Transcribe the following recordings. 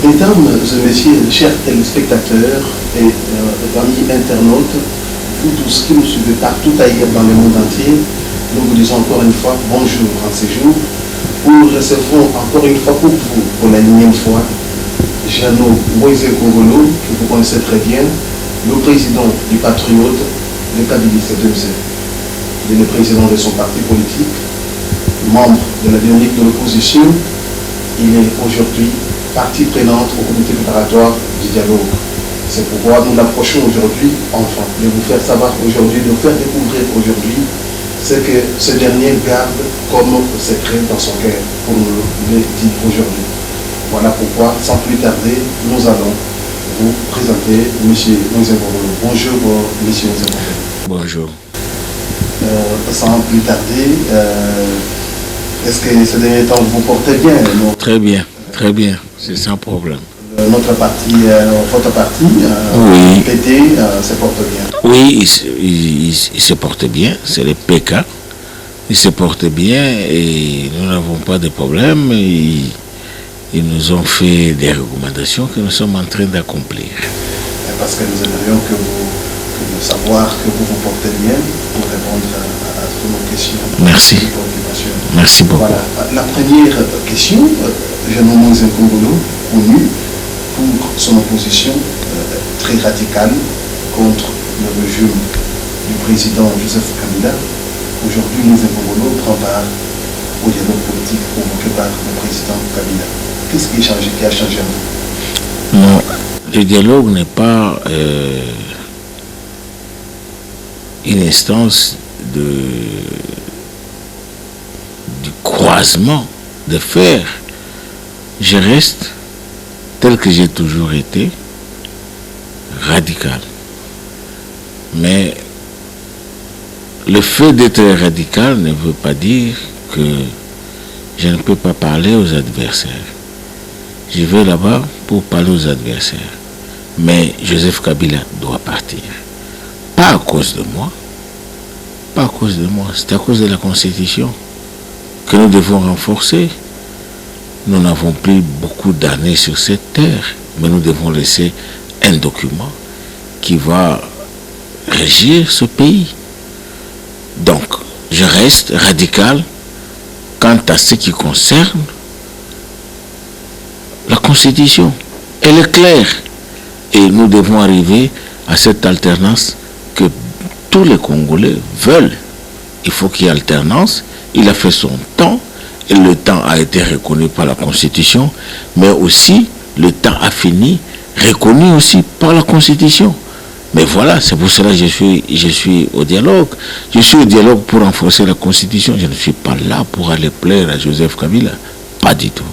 Mesdames et messieurs, chers téléspectateurs et amis internautes, vous tous qui nous suivez partout ailleurs dans le monde entier, nous vous disons encore une fois bonjour en ces jours, où nous recevrons encore une fois pour vous, pour la énième fois, Jeannot Moïse Kongolo, que vous connaissez très bien, le président du Patriote, le Kabiliste 2Z. Il est le président de son parti politique, membre de la dynamique de l'opposition. Il est aujourd'hui partie prenante au comité préparatoire du dialogue. C'est pourquoi nous l'approchons aujourd'hui, enfin, de vous faire savoir aujourd'hui, de vous faire découvrir aujourd'hui ce que ce dernier garde comme secret dans son cœur pour nous le dire aujourd'hui. Voilà pourquoi, sans plus tarder, nous allons vous présenter M. Moïse Kongolo. Bonjour, M. Moïse Kongolo. Bonjour. Sans plus tarder, est-ce que ce dernier temps vous portez bien? Très bien, c'est sans problème. Notre parti, votre parti, oui. PT, se porte bien. Oui, il se porte bien, c'est le PK. Il se porte bien et nous n'avons pas de problème. Ils nous ont fait des recommandations que nous sommes en train d'accomplir. Parce que nous aimerions que savoir que vous vous portez bien pour répondre à toutes nos questions. Merci. Merci beaucoup. Voilà. La première question, Jeannot Moïse Kongolo, connu pour son opposition très radicale contre le régime du président Joseph Kabila. Aujourd'hui, Moïse Kongolo prend part au dialogue politique convoqué par le président Kabila. Qu'est-ce qui a changé en vous? Non, le dialogue n'est pas une instance du croisement de fer. Je reste tel que j'ai toujours été, radical. Mais le fait d'être radical ne veut pas dire que je ne peux pas parler aux adversaires. Je vais là-bas pour parler aux adversaires. Mais Joseph Kabila doit partir. Pas à cause de moi. Pas à cause de moi. C'est à cause de la Constitution que nous devons renforcer. Nous n'avons plus beaucoup d'années sur cette terre, mais nous devons laisser un document qui va régir ce pays. Donc, je reste radical quant à ce qui concerne la Constitution. Elle est claire. Et nous devons arriver à cette alternance que tous les Congolais veulent. Il faut qu'il y ait alternance. Il a fait son temps. Et le temps a été reconnu par la Constitution. Mais aussi, le temps a fini, reconnu aussi par la Constitution. Mais voilà, c'est pour cela que je suis au dialogue. Je suis au dialogue pour renforcer la Constitution. Je ne suis pas là pour aller plaire à Joseph Kabila. Pas du tout.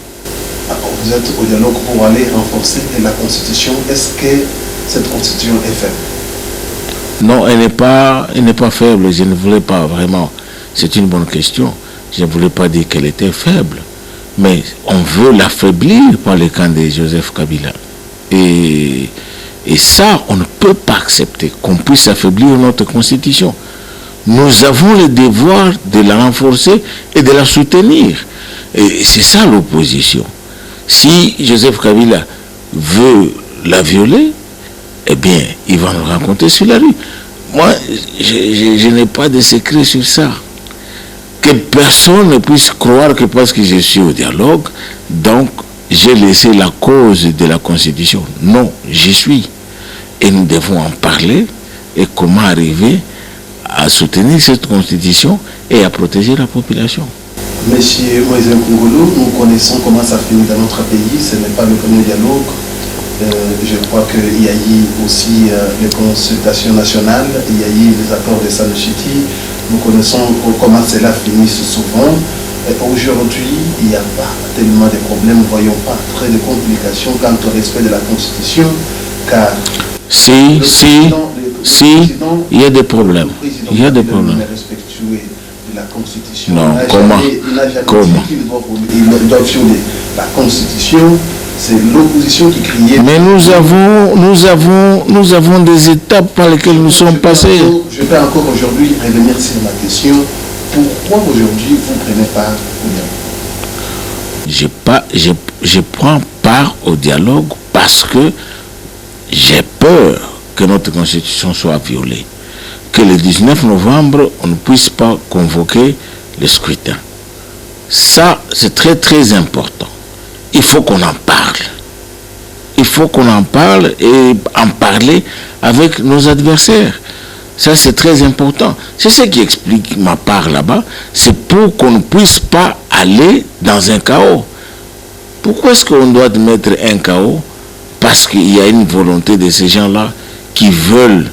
Alors, vous êtes au dialogue pour aller renforcer la Constitution. Est-ce que cette Constitution est faible? Non, elle n'est pas faible. Je ne voulais pas vraiment. C'est une bonne question. Je ne voulais pas dire qu'elle était faible. Mais on veut l'affaiblir par le camp de Joseph Kabila. Et ça, on ne peut pas accepter qu'on puisse affaiblir notre Constitution. Nous avons le devoir de la renforcer et de la soutenir. Et c'est ça l'opposition. Si Joseph Kabila veut la violer, eh bien, il va nous rencontrer sur la rue. Moi, je n'ai pas de secret sur ça. Que personne ne puisse croire que parce que je suis au dialogue, donc j'ai laissé la cause de la Constitution. Non, j'y suis. Et nous devons en parler et comment arriver à soutenir cette Constitution et à protéger la population. Monsieur Moïse Kongolo, nous connaissons comment ça finit dans notre pays. Ce n'est pas le premier dialogue. Je crois qu'il y a eu aussi les consultations nationales, il y a eu les accords de Sanochiti. Nous connaissons comment cela finit souvent. Aujourd'hui, il n'y a pas tellement de problèmes, nous ne voyons pas très de complications quant au respect de la Constitution, car si, il y a des problèmes. Il y a des problèmes. La Constitution. Non, comment? Il doit violer la Constitution. C'est l'opposition qui criait. Mais nous avons des étapes par lesquelles nous sommes passés. Je vais encore aujourd'hui revenir sur ma question. Pourquoi aujourd'hui vous ne prenez pas au dialogue? je prends part au dialogue parce que j'ai peur que notre constitution soit violée. Que le 19 novembre, on ne puisse pas convoquer le scrutin. Ça, c'est très très important. Il faut qu'on en parle. Il faut qu'on en parle et en parler avec nos adversaires. Ça, c'est très important. C'est ce qui explique ma part là-bas. C'est pour qu'on ne puisse pas aller dans un chaos. Pourquoi est-ce qu'on doit mettre un chaos? Parce qu'il y a une volonté de ces gens-là qui veulent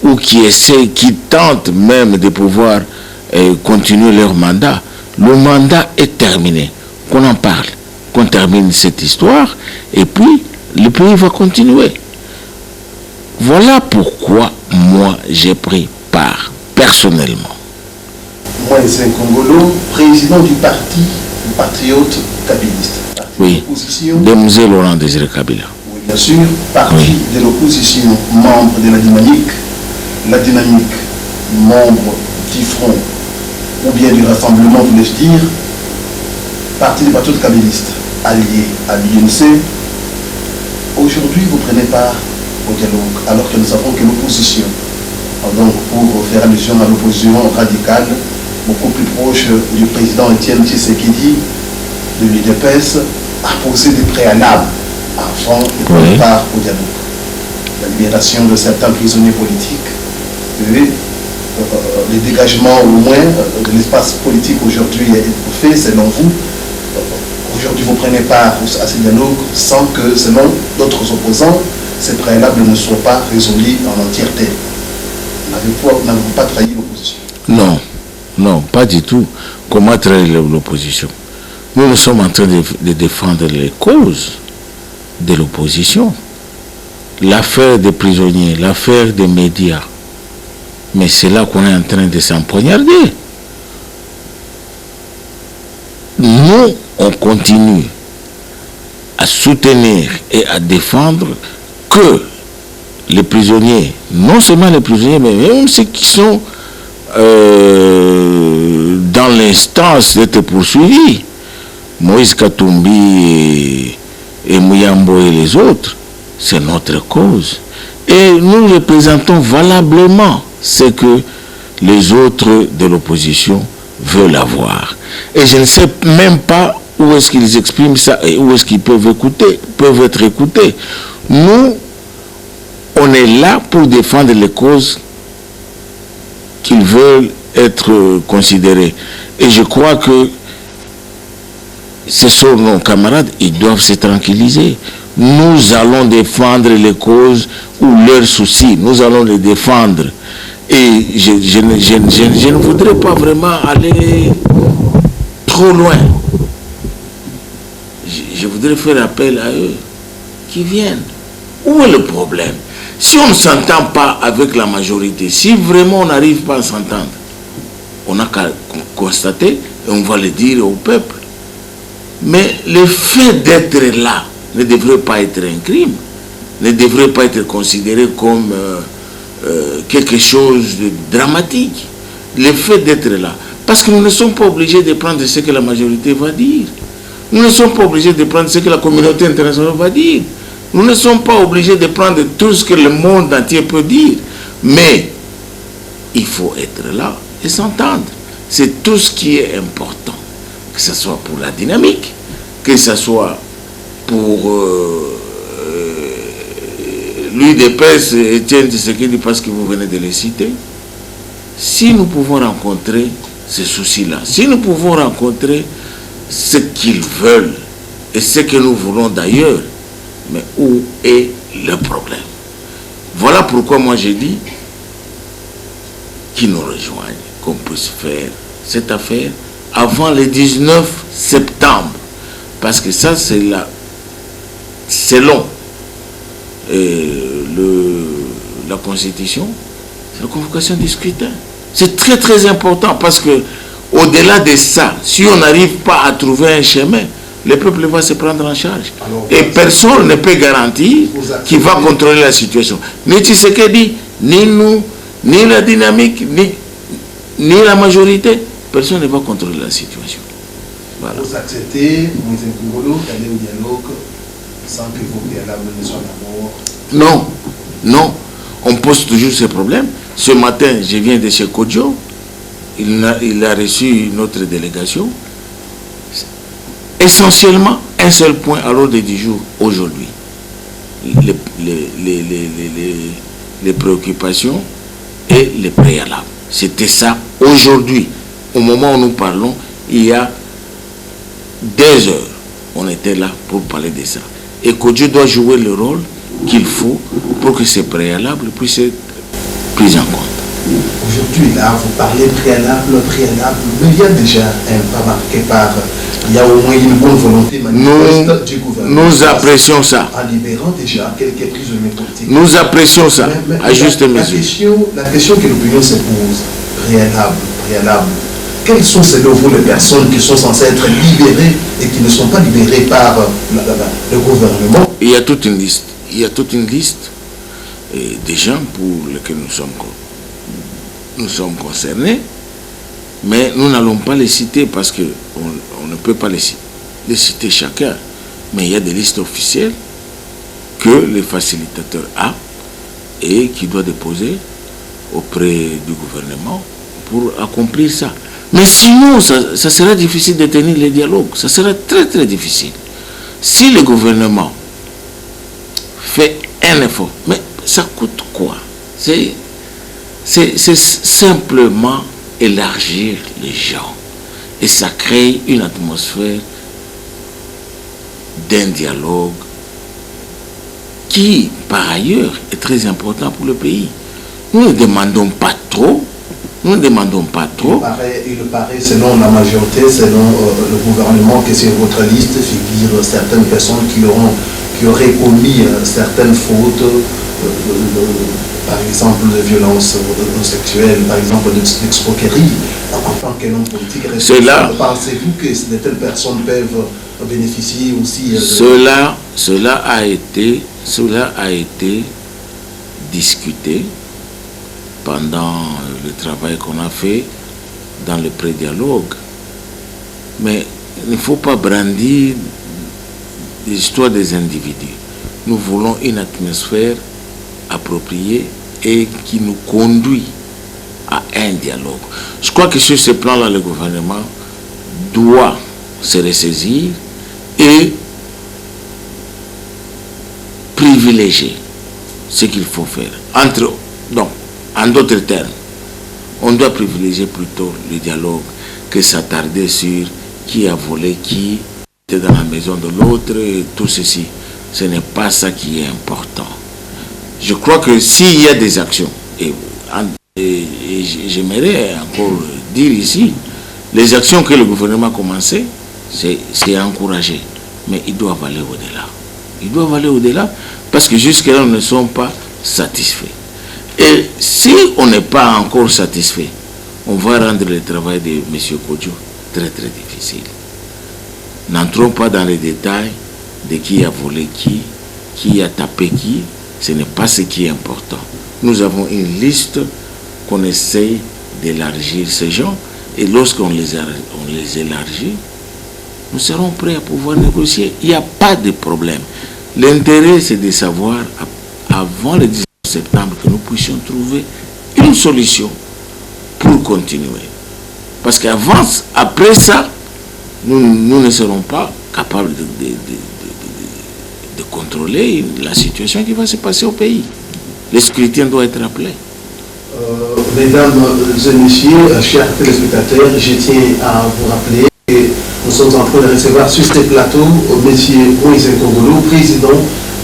ou qui essaient, qui tentent même de pouvoir continuer leur mandat. Le mandat est terminé. Qu'on en parle, qu'on termine cette histoire et puis le pays va continuer. Voilà pourquoi moi j'ai pris part personnellement. Moi, c'est un Congolo, président du parti patriote kabiliste. Oui, de Laurent Désiré Kabila. Oui, bien sûr, parti de l'opposition, membre de la dynamique, membre du Front ou bien du Rassemblement, voulais-je dire, parti des patriotes kabilistes, allié à l'UNC. Aujourd'hui, vous prenez part au dialogue, alors que nous savons que l'opposition, donc pour faire allusion à l'opposition radicale, beaucoup plus proche du président Étienne Tshisekedi, de l'UDPS, a posé des préalables avant de prendre part au dialogue. La libération de certains prisonniers politiques, le dégagement au moins de l'espace politique aujourd'hui est fait, selon vous. Aujourd'hui, vous prenez part à ce dialogue sans que, selon d'autres opposants, ces préalables ne soient pas résolus en entièreté. N'avez-vous pas trahi l'opposition? Non, non, pas du tout. Comment trahir l'opposition? Nous sommes en train de défendre les causes de l'opposition. L'affaire des prisonniers, l'affaire des médias. Mais c'est là qu'on est en train de s'empoignarder. Nous, on continue à soutenir et à défendre que les prisonniers, non seulement les prisonniers, mais même ceux qui sont dans l'instance d'être poursuivis, Moïse Katumbi et Muyambo et les autres, c'est notre cause. Et nous représentons valablement ce que les autres de l'opposition veulent avoir. Et je ne sais même pas où est-ce qu'ils expriment ça et où est-ce qu'ils peuvent être écoutés. Nous, on est là pour défendre les causes qu'ils veulent être considérées. Et je crois que ce sont nos camarades, ils doivent se tranquilliser. Nous allons défendre les causes ou leurs soucis. Nous allons les défendre. Et je ne voudrais pas vraiment aller trop loin. Je voudrais faire appel à eux qui viennent. Où est le problème? Si on ne s'entend pas avec la majorité, si vraiment on n'arrive pas à s'entendre, on n'a qu'à constater et on va le dire au peuple. Mais le fait d'être là ne devrait pas être un crime, ne devrait pas être considéré comme quelque chose de dramatique. Le fait d'être là. Parce que nous ne sommes pas obligés de prendre ce que la majorité va dire. Nous ne sommes pas obligés de prendre ce que la communauté internationale va dire. Nous ne sommes pas obligés de prendre tout ce que le monde entier peut dire. Mais il faut être là et s'entendre. C'est tout ce qui est important. Que ce soit pour la dynamique, que ce soit pour l'UDPS, Étienne Tshisekedi, parce que vous venez de les citer. Si nous pouvons rencontrer ces soucis-là, si nous pouvons rencontrer ce qu'ils veulent et ce que nous voulons d'ailleurs, mais où est le problème? Voilà pourquoi moi j'ai dit qu'ils nous rejoignent, qu'on puisse faire cette affaire avant le 19 septembre. Parce que ça, c'est là, selon la Constitution, c'est la convocation du scrutin. C'est très très important parce que au-delà de ça, si on n'arrive pas à trouver un chemin, le peuple va se prendre en charge. Alors, et personne ne peut garantir qu'il va contrôler la situation. Ni Tshisekedi, ni nous, ni la dynamique, ni la majorité, personne ne va contrôler la situation. Voilà. Vous acceptez, Moïse Nkongolo, d'aller au dialogue sans que vos préalables ne soient d'abord. Non, non. On pose toujours ces problèmes. Ce matin, je viens de chez Kodjo. Il a reçu notre délégation. Essentiellement, un seul point à l'ordre du jour aujourd'hui. Les préoccupations et les préalables. C'était ça aujourd'hui. Au moment où nous parlons, il y a 2 heures, on était là pour parler de ça. Et Kodjo doit jouer le rôle qu'il faut pour que ces préalables puissent être pris en compte. Aujourd'hui, là, vous parlez préalable, mais il y a déjà un pas marqué par... Il y a au moins une bonne volonté manifeste du gouvernement. Nous apprécions ça. En libérant déjà quelques prisonniers politiques. Nous apprécions ça, à juste mesure. La question que l'opinion se pose, préalable. Quelles sont selon vous les personnes qui sont censées être libérées et qui ne sont pas libérées par le gouvernement? Il y a toute une liste. Il y a toute une liste des gens pour lesquels nous sommes concernés, mais nous n'allons pas les citer parce qu'on ne peut pas les citer chacun. Mais il y a des listes officielles que le facilitateur a et qui doit déposer auprès du gouvernement pour accomplir ça. Mais sinon, ça sera difficile de tenir les dialogues. Ça sera très très difficile. Si le gouvernement fait un effort, mais ça coûte quoi? C'est simplement élargir les gens. Et ça crée une atmosphère d'un dialogue qui, par ailleurs, est très important pour le pays. Nous ne demandons pas trop. Nous ne demandons pas trop. Il paraît, selon la majorité, selon le gouvernement, que sur votre liste figurent certaines personnes qui auraient commis certaines fautes, par exemple de violences sexuelles, par exemple d'escroquerie, en tant qu'homme politique. Pensez-vous que de telles personnes peuvent bénéficier aussi Cela a été discuté pendant le travail qu'on a fait dans le pré-dialogue. Mais il ne faut pas brandir l'histoire des individus. Nous voulons une atmosphère appropriée et qui nous conduit à un dialogue. Je crois que sur ce plan-là, le gouvernement doit se ressaisir et privilégier ce qu'il faut faire. En d'autres termes, on doit privilégier plutôt le dialogue que s'attarder sur qui a volé qui, était dans la maison de l'autre et tout ceci. Ce n'est pas ça qui est important. Je crois que s'il y a des actions, et j'aimerais encore dire ici, les actions que le gouvernement a commencées, c'est encouragé. Mais il doit aller au-delà. Il doit aller au-delà parce que jusque-là, nous ne sommes pas satisfaits. Et si on n'est pas encore satisfait, on va rendre le travail de M. Kodjo très très difficile. N'entrons pas dans les détails de qui a volé qui a tapé qui. Ce n'est pas ce qui est important. Nous avons une liste qu'on essaye d'élargir ces gens et lorsqu'on les élargit, nous serons prêts à pouvoir négocier. Il n'y a pas de problème. L'intérêt, c'est de savoir avant le 19 septembre que nous puissions trouver une solution pour continuer. Parce qu'après ça, nous ne serons pas capables de contrôler la situation qui va se passer au pays. Le scrutin doit être appelé. Mesdames et messieurs, chers téléspectateurs, je tiens à vous rappeler que nous sommes en train de recevoir sur ce plateau M. Moïse Nkongolo, président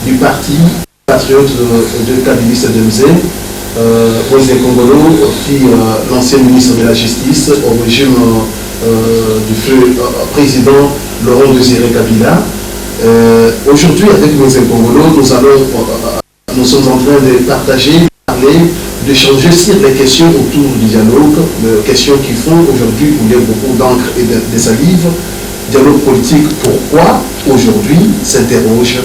du parti patriote de Kabylie CDMZ. Moïse Nkongolo, qui l'ancien ministre de la Justice au régime du feu président Laurent Désiré Kabila. Aujourd'hui, avec Moïse Nkongolo, nous sommes en train de parler, d'échanger sur les questions autour du dialogue, les questions qui font aujourd'hui couler beaucoup d'encre et de salive. Dialogue politique, pourquoi aujourd'hui s'interroge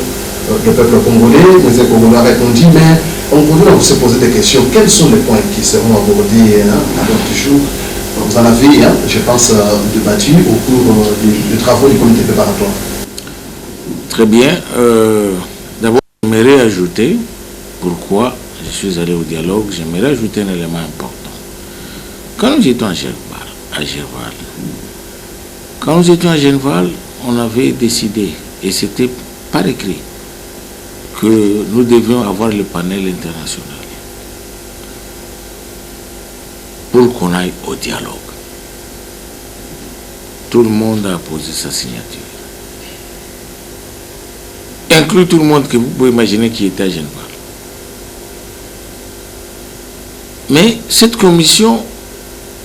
le peuple congolais? Moïse Nkongolo a répondu, mais on pourrait se poser des questions. Quels sont les points qui seront abordés à l'ordre du jour? vous en avez, hein, je pense, débattu au cours des travaux du comité préparatoire. Très bien. D'abord, j'aimerais ajouter pourquoi je suis allé au dialogue. J'aimerais ajouter un élément important. Quand nous étions à Gerval, on avait décidé, et c'était par écrit, que nous devions avoir le panel international pour qu'on aille au dialogue. Tout le monde a posé sa signature. Inclut tout le monde que vous pouvez imaginer qui était à Genève. Mais cette commission,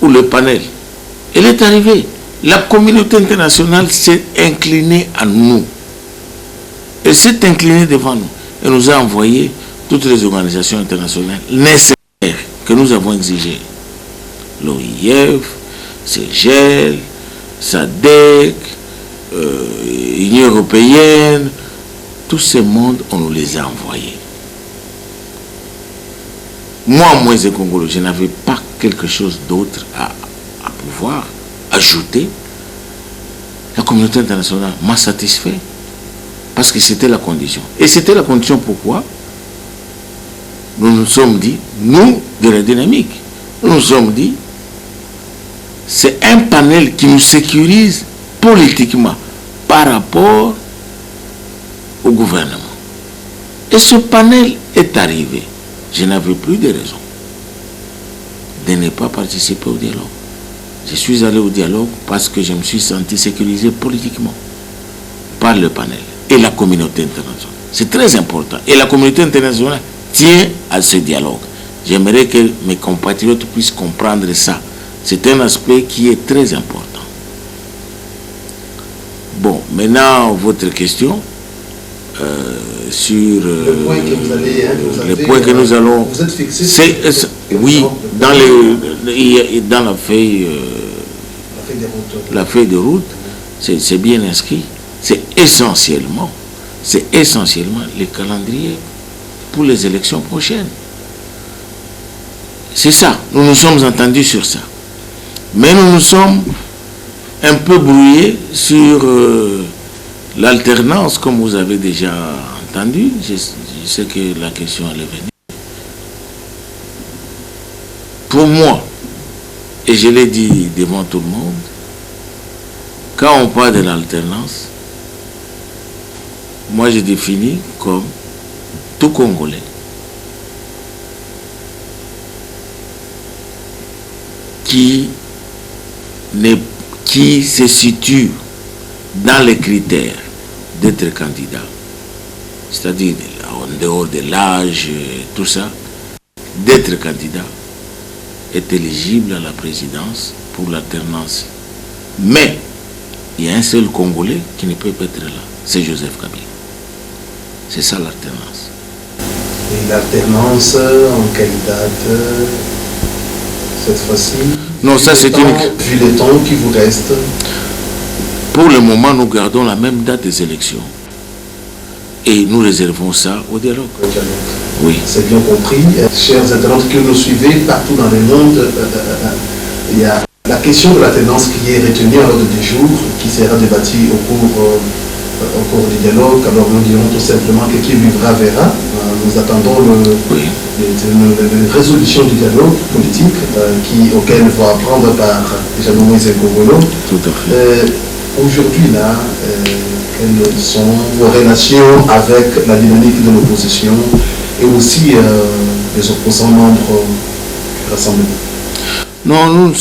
ou le panel, elle est arrivée. La communauté internationale s'est inclinée à nous. Elle s'est inclinée devant nous. Elle nous a envoyé toutes les organisations internationales nécessaires que nous avons exigées. L'OIF, CEGEL, SADC, Union européenne, tous ces mondes, on nous les a envoyés. Moi, Moïse Congolo, je n'avais pas quelque chose d'autre à pouvoir ajouter. La communauté internationale m'a satisfait parce que c'était la condition. Et c'était la condition pourquoi nous nous sommes dit, nous, de la dynamique, nous nous sommes dit, c'est un panel qui nous sécurise politiquement par rapport au gouvernement. Et ce panel est arrivé. Je n'avais plus de raison de ne pas participer au dialogue. Je suis allé au dialogue parce que je me suis senti sécurisé politiquement par le panel et la communauté internationale. C'est très important. Et la communauté internationale tient à ce dialogue. J'aimerais que mes compatriotes puissent comprendre ça. C'est un aspect qui est très important. Bon, maintenant, votre question sur le point que vous allez, les points que nous allons... Vous êtes fixé oui, dans la feuille de route, c'est bien inscrit. C'est essentiellement le calendrier pour les élections prochaines. C'est ça. Nous nous sommes entendus sur ça. Mais nous nous sommes un peu brouillés sur l'alternance, comme vous avez déjà entendu. Je sais que la question allait venir. Pour moi, et je l'ai dit devant tout le monde, quand on parle de l'alternance, moi je définis comme tout Congolais qui se situe dans les critères d'être candidat, c'est-à-dire en dehors de l'âge, tout ça, d'être candidat, est éligible à la présidence pour l'alternance. Mais il y a un seul Congolais qui ne peut pas être là, c'est Joseph Kabila. C'est ça l'alternance. Et l'alternance, en quelle date cette fois-ci? Non, ça c'est une... Vu le temps qui vous reste. Pour le moment, nous gardons la même date des élections. Et nous réservons ça au dialogue. Oui. C'est bien compris. Chers internautes que nous suivez partout dans le monde, il y a la question de l'alternance qui est retenue à l'ordre du jour, qui sera débattue au cours du dialogue. Alors nous dirons tout simplement que qui vivra verra. Nous attendons la résolution du dialogue politique auquel va prendre part Jean-Moïse Congolo. Tout à fait. Aujourd'hui, là, quelles sont vos relations avec la dynamique de l'opposition et aussi les opposants membres du Rassemblement? Non, nous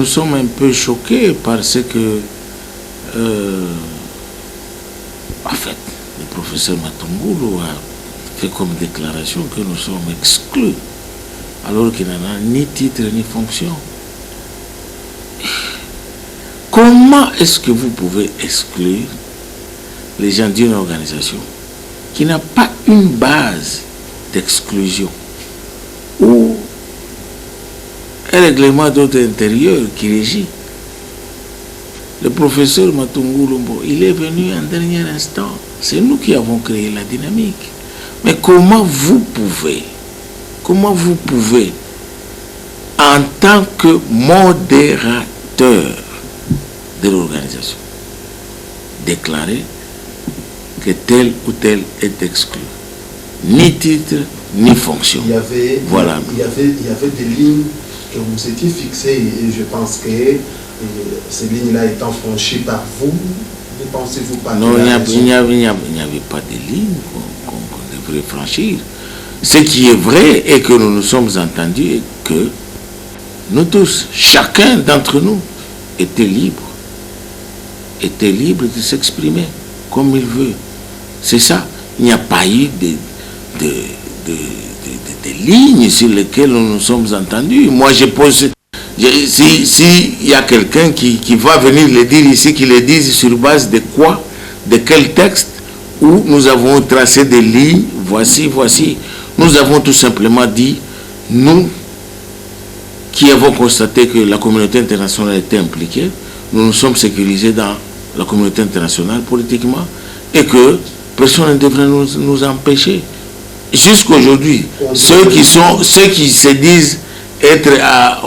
sommes un peu choqués parce que, en fait, le professeur Matungulu a fait comme déclaration que nous sommes exclus, alors qu'il n'en a ni titre ni fonction. Comment est-ce que vous pouvez exclure les gens d'une organisation qui n'a pas une base d'exclusion ou un règlement d'ordre intérieur qui régit? Le professeur Matungulu, il est venu en dernier instant. C'est nous qui avons créé la dynamique. Mais comment vous pouvez, en tant que modérateur, fondateur de l'organisation déclarait que tel ou tel est exclu. Ni titre, ni fonction. Voilà. Il y avait des lignes que vous étiez fixées et je pense que ces lignes-là étant franchies par vous, ne pensez-vous pas? Non, il n'y avait pas de lignes qu'on devrait franchir. Ce qui est vrai est que nous nous sommes entendus et que nous tous, chacun d'entre nous, était libre de s'exprimer comme il veut. C'est ça. Il n'y a pas eu de lignes sur lesquelles nous nous sommes entendus. Moi, je pose... Si il y a quelqu'un qui va venir le dire ici, qui le dise sur base de quoi, de quel texte, où nous avons tracé des lignes, voici. Nous avons tout simplement dit, nous qui avons constaté que la communauté internationale était impliquée, nous nous sommes sécurisés dans la communauté internationale politiquement et que personne ne devrait nous empêcher. Jusqu'aujourd'hui, ceux qui se disent être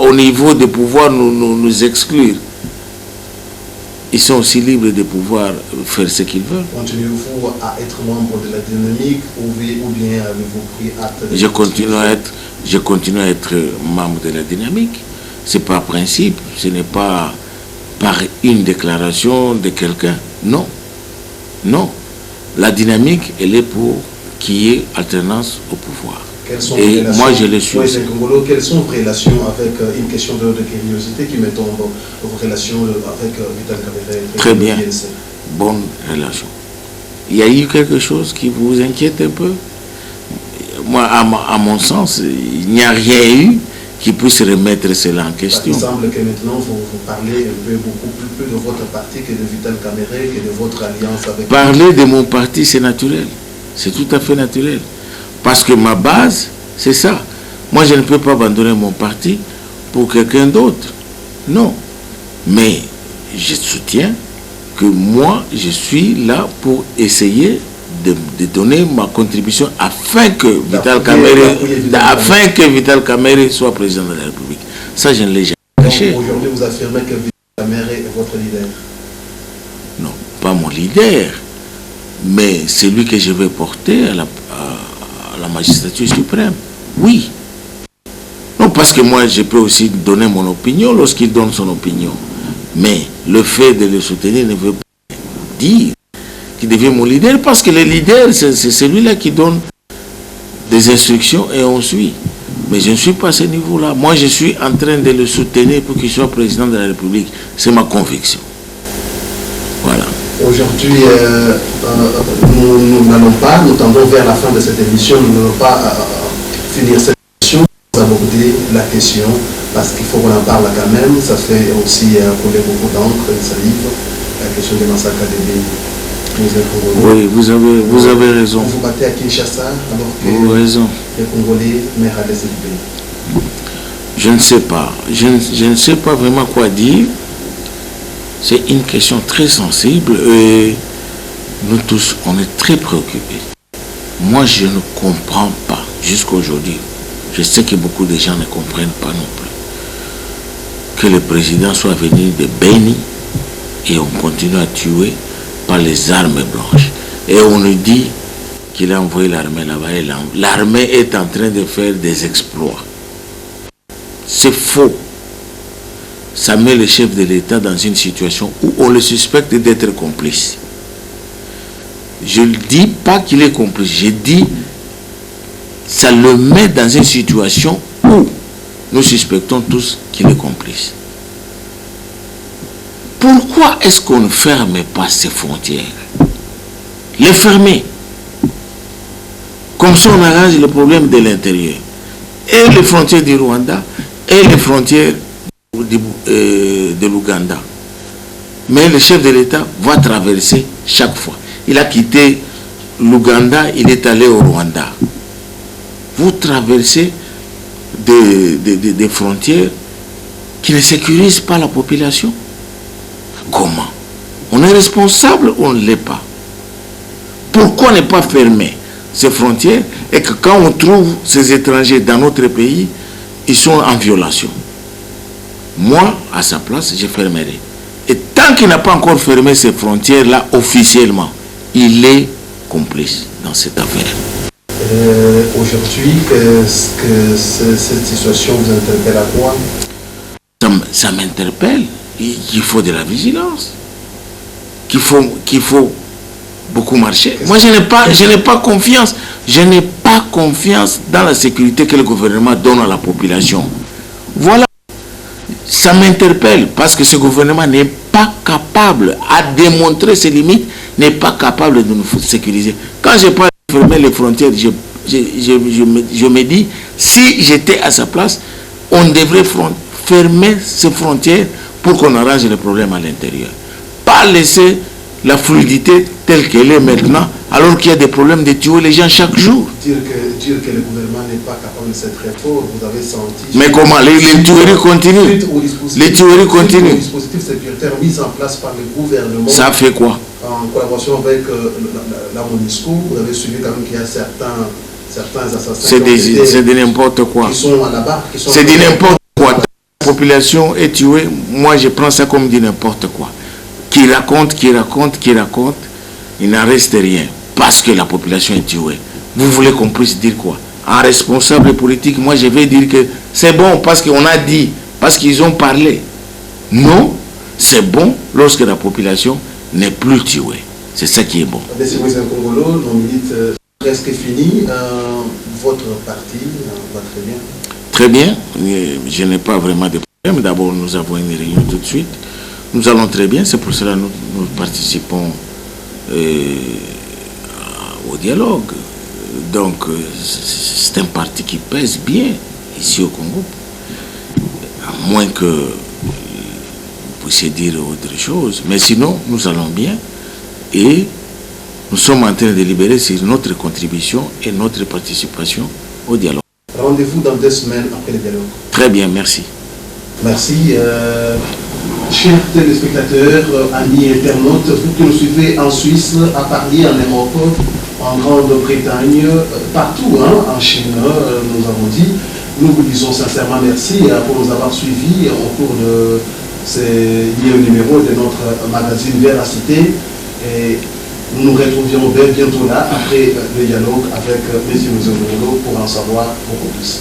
au niveau de pouvoir nous exclure, ils sont aussi libres de pouvoir faire ce qu'ils veulent. Continuez-vous à être membre de la dynamique ou bien avez-vous pris acte de... Je continue à être membre de la dynamique. C'est par principe, ce n'est pas par une déclaration de quelqu'un. Non. La dynamique, elle est pour qu'il y ait alternance au pouvoir. Et moi, je le suis. Quelles sont vos relations avec une question de curiosité qui me tombe, vos relations avec Vital Kamerhe? Très bien. Bonne relation. Il y a eu quelque chose qui vous inquiète un peu? Moi, à mon sens, il n'y a rien eu qui puisse remettre cela en question. Il semble que maintenant, vous parlez beaucoup plus de votre parti que de Vital Kamerhe, que de votre alliance avec... Parler de mon parti, c'est naturel. C'est tout à fait naturel. Parce que ma base, c'est ça. Moi, je ne peux pas abandonner mon parti pour quelqu'un d'autre. Non. Mais je soutiens que moi, je suis là pour essayer de donner ma contribution afin que Vital Kamerhe soit président de la République. Ça, je ne l'ai jamais caché. Aujourd'hui, vous affirmez que Vital Kamerhe est votre leader? Non, pas mon leader, mais c'est lui que je vais porter à la magistrature suprême. Oui. Non, parce que moi, je peux aussi donner mon opinion lorsqu'il donne son opinion. Mais le fait de le soutenir ne veut pas dire qu'il devient mon leader, parce que le leader, c'est celui-là qui donne des instructions et on suit. Mais je ne suis pas à ce niveau-là. Moi, je suis en train de le soutenir pour qu'il soit président de la République. C'est ma conviction. Voilà. Aujourd'hui, nous n'allons pas, nous tendons vers la fin de cette émission, nous n'allons pas finir cette émission sans aborder la question, parce qu'il faut qu'on en parle quand même, ça fait aussi couler beaucoup d'encre et de salive, la question des massacres des Oui, vous avez raison. Vous battez à Kinshasa alors que vous avez raison. Les Congolais meurent à l'est du pays. Je ne sais pas. Je ne sais pas vraiment quoi dire. C'est une question très sensible et nous tous, on est très préoccupés. Moi, je ne comprends pas jusqu'à aujourd'hui. Je sais que beaucoup de gens ne comprennent pas non plus. Que le président soit venu de Beni et on continue à tuer par les armes blanches. Et on nous dit qu'il a envoyé l'armée là-bas et l'armée est en train de faire des exploits. C'est faux. Ça met le chef de l'État dans une situation où on le suspecte d'être complice. Je ne dis pas qu'il est complice, je dis ça le met dans une situation où nous suspectons tous qu'il est complice. Pourquoi est-ce qu'on ne ferme pas ces frontières? Les fermer. Comme ça on arrange le problème de l'intérieur. Et les frontières du Rwanda et les frontières de l'Ouganda. Mais le chef de l'État va traverser chaque fois. Il a quitté l'Ouganda, il est allé au Rwanda. Vous traversez des frontières qui ne sécurisent pas la population. Comment? On est responsable ou on ne l'est pas? Pourquoi ne pas fermer ces frontières et que quand on trouve ces étrangers dans notre pays, ils sont en violation? Moi, à sa place, je fermerai. Et tant qu'il n'a pas encore fermé ces frontières-là officiellement, il est complice dans cette affaire. Aujourd'hui, qu'est-ce que cette situation vous interpelle à quoi? Ça m'interpelle. Il faut de la vigilance. Qu'il faut beaucoup marcher. Moi, je n'ai pas confiance. Je n'ai pas confiance dans la sécurité que le gouvernement donne à la population. Voilà. Ça m'interpelle parce que ce gouvernement n'est pas capable à démontrer ses limites, n'est pas capable de nous sécuriser. Quand je parle de fermer les frontières, je me dis, si j'étais à sa place, on devrait fermer ces frontières pour qu'on arrange les problèmes à l'intérieur. Pas laisser la fluidité telle qu'elle est maintenant, alors qu'il y a des problèmes de tuer les gens chaque jour. Dire que le gouvernement n'est pas capable de cette réforme, vous avez senti... Mais comment? Les tueries continuent. Les tueries continuent. Le dispositif sécuritaire mis en place par le gouvernement... Ça fait quoi? En collaboration avec la MONUSCO, vous avez suivi quand même qu'il y a certains assassins... C'est de n'importe quoi. Qui sont à la barre. C'est de n'importe quoi. La population est tuée, moi je prends ça comme de n'importe quoi. Qui raconte, il n'en reste rien. Parce que la population est tuée. Vous voulez qu'on puisse dire quoi? En responsable politique, moi je vais dire que c'est bon parce qu'on a dit, parce qu'ils ont parlé. Non, c'est bon lorsque la population n'est plus tuée. C'est ça qui est bon. Monsieur Congolo, nos minutes presque finies. Votre parti va très bien. Très bien, je n'ai pas vraiment de problème. D'abord, nous avons une réunion tout de suite. Nous allons très bien, c'est pour cela que nous participons au dialogue. Donc, c'est un parti qui pèse bien ici au Congo. À moins que vous puissiez dire autre chose. Mais sinon, nous allons bien. Et nous sommes en train de délibérer sur notre contribution et notre participation au dialogue. Rendez-vous dans 2 semaines après le dialogue. Très bien, merci. Merci. Chers téléspectateurs, amis internautes, vous qui nous suivez en Suisse, à Paris, en Europe, en Grande-Bretagne, partout, en Chine, nous avons dit, nous vous disons sincèrement merci pour nous avoir suivis au cours de ces numéros de notre magazine Véracité. Et nous nous retrouvions bientôt là, après le dialogue avec M. Mzongolo, pour en savoir beaucoup plus.